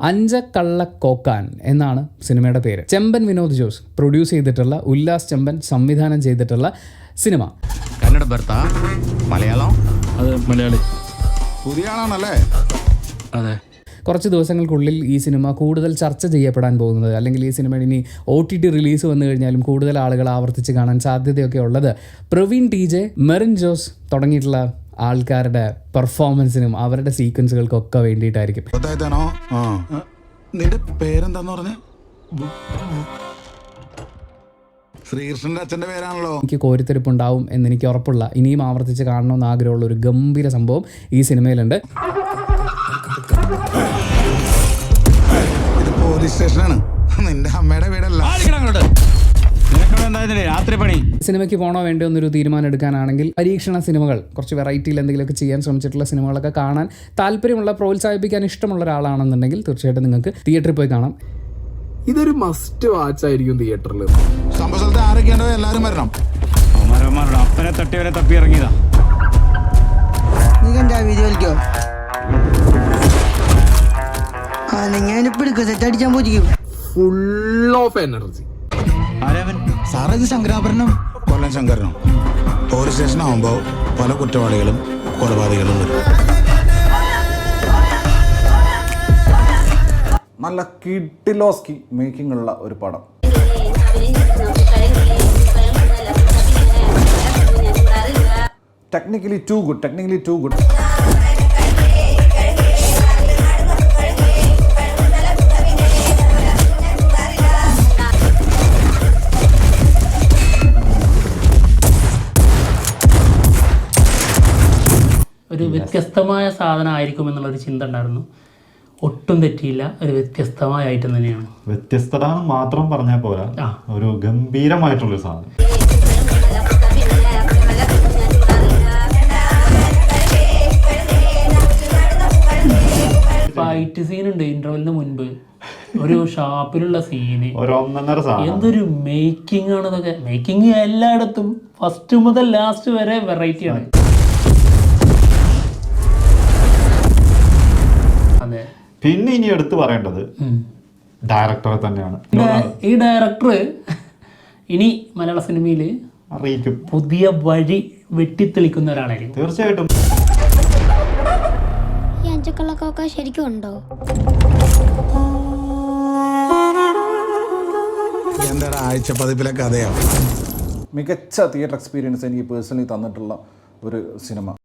അഞ്ചക്കള്ളക്കോക്കാൻ എന്നാണ് സിനിമയുടെ പേര്. ചെമ്പൻ വിനോദ് ജോസ് പ്രൊഡ്യൂസ് ചെയ്തിട്ടുള്ള, ഉല്ലാസ് ചെമ്പൻ സംവിധാനം ചെയ്തിട്ടുള്ള സിനിമ. കന്നഡ ഭർത്ത മലയാളം, അതെ മലയാളി, പുതിയ ആളാണല്ലേ? അതെ. കുറച്ച് ദിവസങ്ങൾക്കുള്ളിൽ ഈ സിനിമ കൂടുതൽ ചർച്ച ചെയ്യപ്പെടാൻ പോകുന്നത്, അല്ലെങ്കിൽ ഈ സിനിമ ഇനി OTT റിലീസ് വന്നു കഴിഞ്ഞാലും കൂടുതൽ ആളുകൾ ആവർത്തിച്ച് കാണാൻ സാധ്യതയൊക്കെ ഉള്ളത് പ്രവീൺ TJ, മെറിൻ ജോസ് തുടങ്ങിയിട്ടുള്ള ആൾക്കാരുടെ പെർഫോമൻസിനും അവരുടെ സീക്വൻസുകൾക്കൊക്കെ വേണ്ടിയിട്ടായിരിക്കും. നിന്റെ പേരെന്താന്ന് പറഞ്ഞ? ശ്രീകൃഷ്ണന്റെ അച്ഛന്റെ പേരാണല്ലോ. എനിക്ക് കോരിത്തെരിപ്പുണ്ടാവും എന്നെനിക്ക് ഉറപ്പുള്ള, ഇനിയും ആവർത്തിച്ച് കാണണമെന്ന് ആഗ്രഹമുള്ള ഒരു ഗംഭീര സംഭവം ഈ സിനിമയിലുണ്ട്. ഇത് പോലീസ് സ്റ്റേഷനാണ്, നിന്റെ അമ്മയുടെ വീടല്ല. രാത്രി പണി. സിനിമയ്ക്ക് പോകണോ വേണ്ടോ എന്നൊരു തീരുമാനം എടുക്കാനാണെങ്കിൽ പരീക്ഷണ സിനിമകൾ, കുറച്ച് വെറൈറ്റിയിൽ എന്തെങ്കിലുമൊക്കെ ചെയ്യാൻ ശ്രമിച്ചിട്ടുള്ള സിനിമകളൊക്കെ കാണാൻ താല്പര്യമുള്ള, പ്രോത്സാഹിപ്പിക്കാൻ ഇഷ്ടമുള്ള ഒരാളാണെന്നുണ്ടെങ്കിൽ തീർച്ചയായിട്ടും നിങ്ങൾക്ക് തിയേറ്ററിൽ പോയി കാണാം. ഇതൊരു മസ്റ്റ് വാച്ച് ആയിരിക്കും തിയേറ്ററിൽ. സംഭവ സ്ഥലത്ത് ആരൊക്കെയാണ്ടോ എല്ലാവരും വരണം. അപ്പനെ തട്ടിയവരെ തപ്പി ഇറങ്ങിയതാ. നീ കണ്ടാ വീഡിയോ കളിക്കോ? സെറ്റ് അടിച്ചാൻ പോയിരിക്കും. Full of energy. സാറേ ഇത് ശങ്കരാഭരണം, കൊല്ലം ശങ്കരനോ? പോലീസ് സ്റ്റേഷൻ ആവുമ്പോ പല കുറ്റവാളികളും കൊലപാതകളും വരും. നല്ല കിഡിലോസ്കി മേക്കിംഗ് ഉള്ള ഒരു പടം. Technically too good. ഒരു വ്യത്യസ്തമായ സാധനമായിരിക്കും എന്നുള്ളൊരു ചിന്ത ഉണ്ടായിരുന്നു. ഒട്ടും തെറ്റിയില്ല, ഒരു വ്യത്യസ്തമായ ഐറ്റം തന്നെയാണ്. വ്യത്യസ്തത മാത്രം പറഞ്ഞാൽ പോരാ, ഒരു ഗംഭീരമായിട്ടുള്ളൊരു സാധനം. ഫൈറ്റ് സീൻ ഉണ്ട് ഇന്റർവെല്ലിന് മുൻപ്, ഒരു ഷാപ്പിലുള്ള സീന്, സാധനം. എന്തൊരു മേക്കിംഗ് ആണ് ഇതൊക്കെ. മേക്കിംഗ് എല്ലായിടത്തും ഫസ്റ്റ് മുതൽ ലാസ്റ്റ് വരെ വെറൈറ്റിയാണ്. അതെ. പിന്നെ ഇനി എടുത്തു പറയേണ്ടത് ഡയറക്ടറെ തന്നെയാണ്. ഈ ഡയറക്ടർ ഇനി മലയാള സിനിമയിൽ അറിയിക്കും, പുതിയ വഴി വെട്ടിത്തെളിക്കുന്ന ഒരാളായിരിക്കും തീർച്ചയായിട്ടും. ഈ അഞ്ചക്കള്ളക്കോക്ക ശരിക്കും ഉണ്ടോ? എന്താ ആഴ്ച പതിപ്പിലെ കഥയാവും. മികച്ച തിയേറ്റർ എക്സ്പീരിയൻസ് എനിക്ക് പേഴ്സണലി തന്നിട്ടുള്ള ഒരു സിനിമ.